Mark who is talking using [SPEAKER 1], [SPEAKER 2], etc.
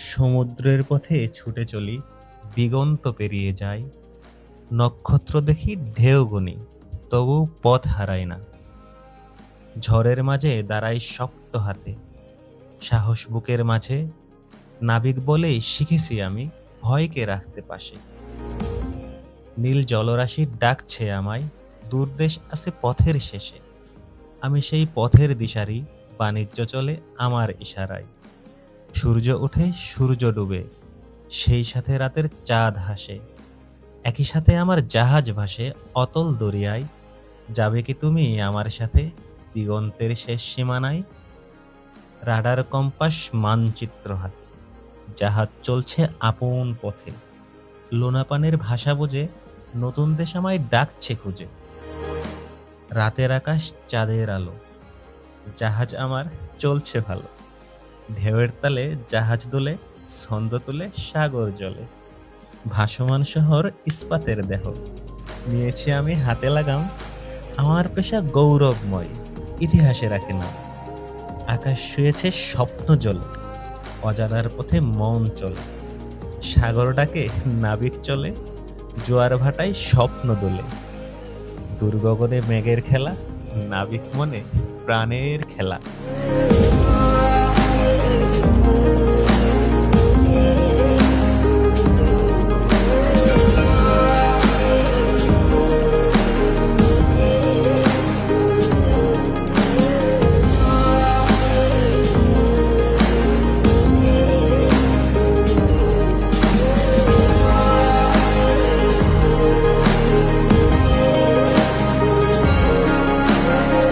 [SPEAKER 1] সমুদ্রের পথে ছুটে চলি, দিগন্ত পেরিয়ে যাই। নক্ষত্র দেখি, ঢেউ গুনি, তবু পথ হারাই না। ঝড়ের মাঝে দাঁড়াই শক্ত হাতে, সাহস বুকের মাঝে। নাবিক বলেই শিখেছি আমি ভয়কে রাখতে পাশে। নীল জলরাশি ডাকছে আমায়, দূরদেশ আছে পথের শেষে। আমি সেই পথের দিশারি, বাণিজ্য চলে আমার ইশারায়। সূর্য ওঠে, সূর্য ডুবে, সেই সাথে রাতের চাঁদ হাসে। একই সাথে আমার জাহাজ ভাসে অতল দরিয়ায়। যাবে কি তুমি আমার সাথে দিগন্তের শেষ সীমানায়? রাডার কম্পাস মানচিত্র হাতে, জাহাজ চলছে আপন পথে। লোনাপানের ভাষা বুঝে নতুন দেশ আমায় ডাকছে খুঁজে। রাতের আকাশ চাঁদের আলো, জাহাজ আমার চলছে ভালো। ঢেউয়ের তালে জাহাজ দোলে, ছন্দ তুলে সাগর জলে। ভাসমান শহর ইস্পাতের দেহ, নিয়েছি আমি হাতে লাগাম। আমার পেশা গৌরবময়, ইতিহাসে রাখে নাম। আকাশ শুয়েছে স্বপ্ন জলে, অজানার পথে মন চলে। সাগর ডাকে, নাবিক চলে, জোয়ার ভাটায় স্বপ্ন দোলে। দুর্গগনে মেঘের খেলা, নাবিক মনে প্রাণের খেলা।